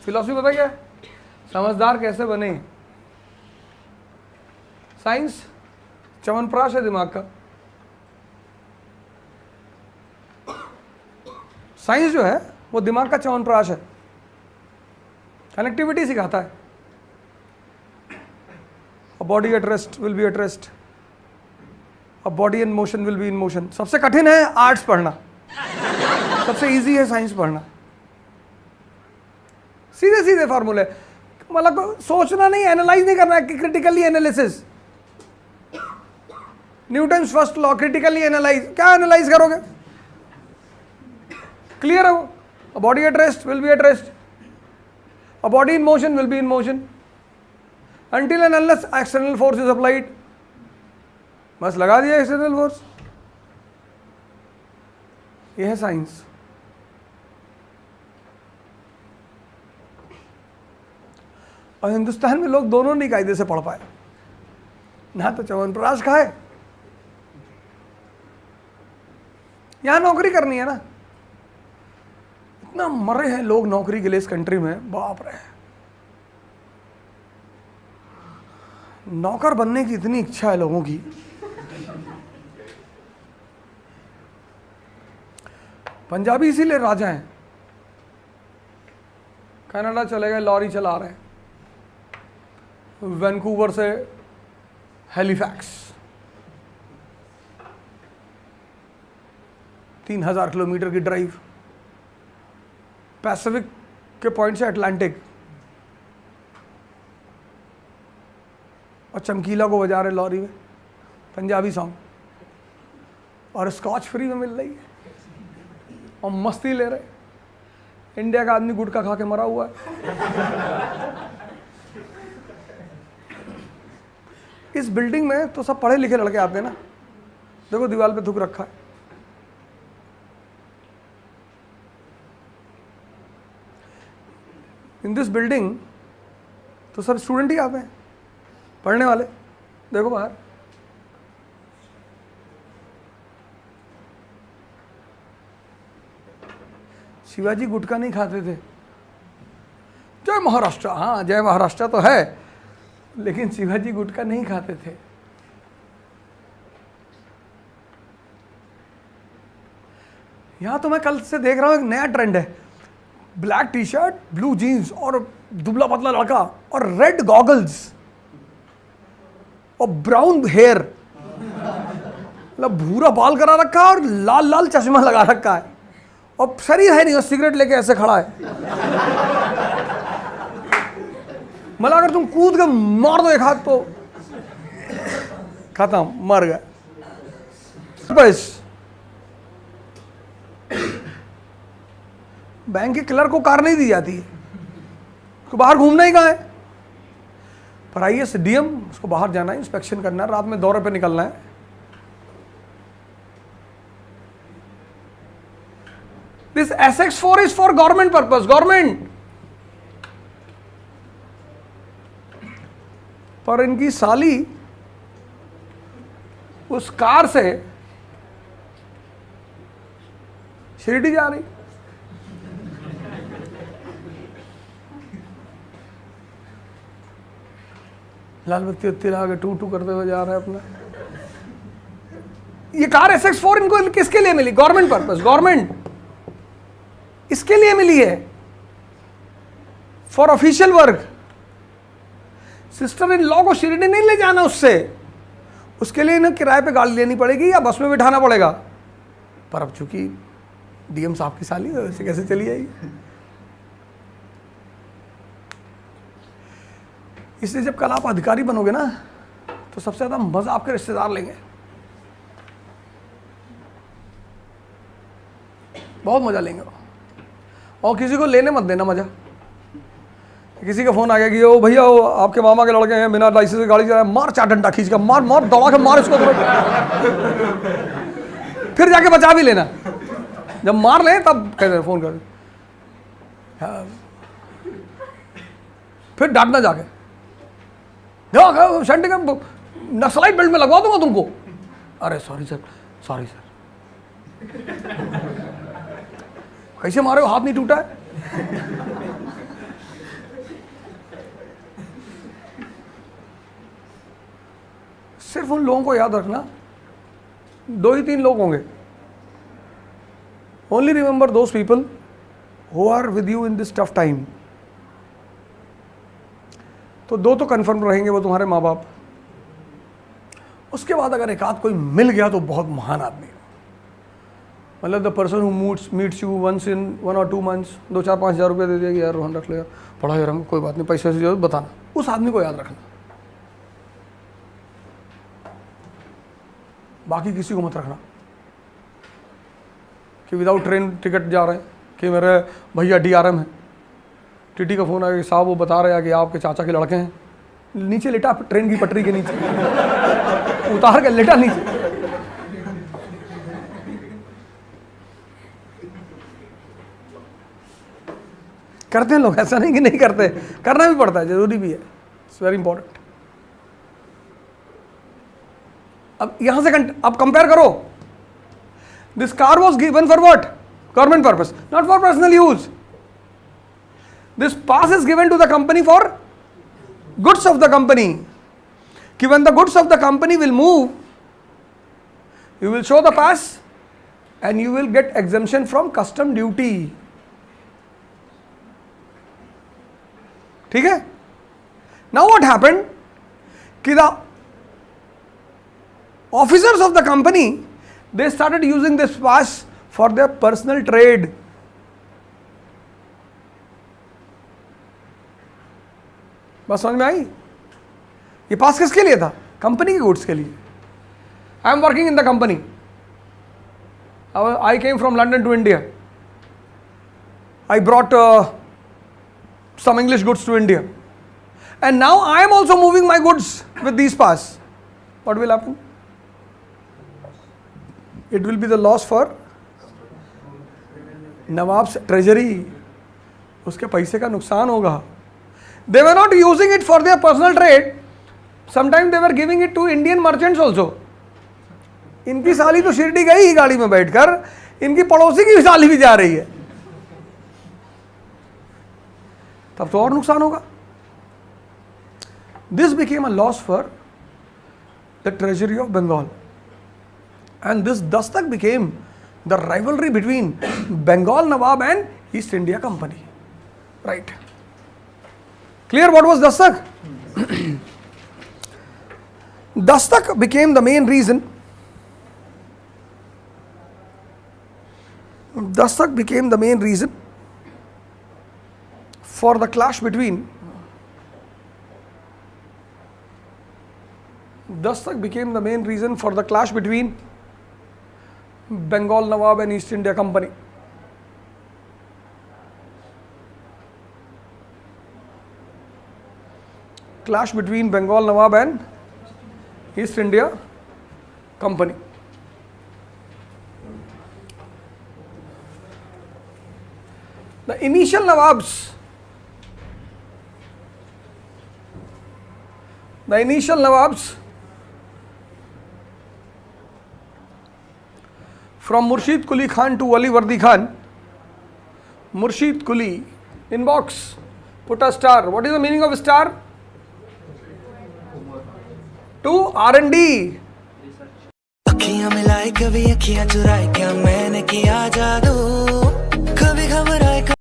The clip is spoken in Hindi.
फिलॉसफी पता क्या है? समझदार कैसे बने। साइंस च्यवनप्राश है दिमाग का। साइंस जो है वो दिमाग का च्यवनप्राश है, कनेक्टिविटी सिखाता है। A body at rest will be at rest, a body in motion will be in motion. सबसे कठिन है आर्ट्स पढ़ना, सबसे इजी है साइंस पढ़ना। सीधे सीधे फार्मूले, मतलब सोचना नहीं, एनालाइज नहीं करना है कि critically analysis. Newton's first law, critically analyse, क्या एनालाइज करोगे? क्लियर है वो। A body at rest will be at rest, a body in motion will be in motion until and unless external force is applied। बस लगा दिया एक्सटर्नल फोर्स, ये है साइंस। और हिंदुस्तान में लोग दोनों नहीं कायदे से पढ़ पाए, ना तो च्यवनप्राश खाए, यहां नौकरी करनी है ना। इतना मरे हैं लोग नौकरी के लिए इस कंट्री में, बाप रे। नौकर बनने की इतनी इच्छा है लोगों की। पंजाबी इसीलिए राजा हैं, कनाडा चले गए, लॉरी चला रहे हैं, वैंकूवर से हैलिफैक्स 3000 किलोमीटर की ड्राइव, पैसिफिक के पॉइंट से अटलांटिक, और चमकीला को बजा रहे लॉरी में पंजाबी सॉन्ग, और स्कॉच फ्री में मिल रही है और मस्ती ले रहे। इंडिया का आदमी गुटखा खा के मरा हुआ है। इस बिल्डिंग में तो सब पढ़े लिखे लड़के आते हैं ना, देखो दीवार पे थूक रखा है। इन दिस बिल्डिंग तो सब स्टूडेंट ही आते हैं, पढ़ने वाले। देखो बाहर, शिवाजी गुटखा नहीं खाते थे। जय महाराष्ट्र, हाँ जय महाराष्ट्र तो है, लेकिन शिवाजी गुटखा नहीं खाते थे। यहां तो मैं कल से देख रहा हूं एक नया ट्रेंड है, black T shirt, blue jeans और दुबला पतला लड़का और रेड गॉगल्स और ब्राउन हेयर, मतलब भूरा बाल करा रखा है और लाल लाल चश्मा लगा रखा है, और शरीर है नहीं, और सिगरेट लेके ऐसे खड़ा है। मतलब अगर तुम कूद के मार दो एक हाथ तो खत्म, मर गए। बस बैंक के क्लर्क को कार नहीं दी जाती है, उसको बाहर घूमना ही कहाँ है। पर आईएएस डीएम, उसको बाहर जाना है, इंस्पेक्शन करना है, रात में दौरे पे निकलना है। This SX4 is for government purpose, government. पर इनकी साली उस कार से शिरडी जा रही, लाल बत्ती उत्ती लगा के टू टू करते हुए जा रहा है अपना। ये कार SX4 इनको किसके लिए मिली? गवर्नमेंट पर्पस, गवर्नमेंट इसके लिए मिली है, for official work. Sister in law को शिरडी नहीं ले जाना उससे, उसके लिए इन्हें किराए पे गाड़ी लेनी पड़ेगी या बस में बिठाना पड़ेगा। पर अब चूंकि डीएम साहब की साली है, वैसे कैसे चली आएगी? इसलिए जब कल आप अधिकारी बनोगे ना, तो सबसे ज्यादा मजा आपके रिश्तेदार लेंगे, बहुत मजा लेंगे। और किसी को लेने मत देना मजा। किसी का फोन आ गया कि ओ भैया वो आपके मामा के लड़के हैं, बिना लाइसेंस से गाड़ी चला, मार 4 डंडा खींच कर, मार मार दौड़ा के मार इसको। फिर जाके बचा भी लेना, जब मार ले तब कहते फोन कर, फिर डांटना जाके, शंट के नक्सलाइट बेल्ट में लगवा दूंगा तुमको। अरे सॉरी सर, सॉरी सर। कैसे मारे हो, हाथ नहीं टूटा है? सिर्फ उन लोगों को याद रखना, 2 ही 3 लोग होंगे. Only remember those people who are with you in this tough time. तो 2 तो कन्फर्म रहेंगे, वो तुम्हारे माँ बाप. उसके बाद अगर एक आध कोई मिल गया तो बहुत महान आदमी है. मतलब the person who meets you once in 1 or 2 months, 2-4-5 हज़ार रुपये दे दिया कि यार रोहन रख ले यार, पढ़ा यार हम, कोई बात नहीं, पैसे से जरूरत बताना. उस आदमी को याद रखना, बाकी किसी को मत रखना. कि विदाउट ट्रेन टिकट जा रहे हैं, कि मेरे भैया DRM है, टीटी का फ़ोन आया कि साहब वो बता रहे हैं कि आपके चाचा के लड़के हैं. नीचे लेटा, ट्रेन की पटरी के नीचे उतार के लेटा नीचे. करते हैं लोग, ऐसा नहीं कि नहीं करते, करना भी पड़ता है, जरूरी भी है. It's very important. अब यहां से अब कंपेयर करो. This car was given for what? Government purpose, not for personal use. This pass is given to the company for goods of the company. कि when the goods of the company will move, you will show the pass and you will get exemption from custom duty. ठीक है. Now what happened? कि the officers of the company, they started using this pass for their personal trade. बस समझ में आई? ये पास किसके लिए था? कंपनी के गुड्स के लिए. I am working in the company. I came from London to India. I brought some English goods to India, and now I am also moving my goods with these pass. What will happen? It will be the loss for Nawab's treasury. उसके पैसे का नुकसान होगा. They were not using it for their personal trade. Sometimes they were giving it to Indian merchants also. इनकी साली तो शिरडी गई ही गाड़ी में बैठकर, इनकी पड़ोसी की साली भी जा रही है, तब तो और नुकसान होगा. This became a loss for the treasury of Bengal, and this Dastak became the rivalry between Bengal Nawab and East India Company. Right? Clear what was Dastak? Dastak became the main reason. Dastak became the main reason for the clash between Dastak became the main reason for the clash between Bengal Nawab and East India Company. Clash between Bengal Nawab and East India Company. The initial Nawabs, from Murshid Quli Khan to Wali Vardi Khan. Murshid Quli, inbox, put a star. What is the meaning of star? To R&D. अखियां मिलाई कभी अखियां चुराई, क्या मैंने किया जादू, कभी घबरा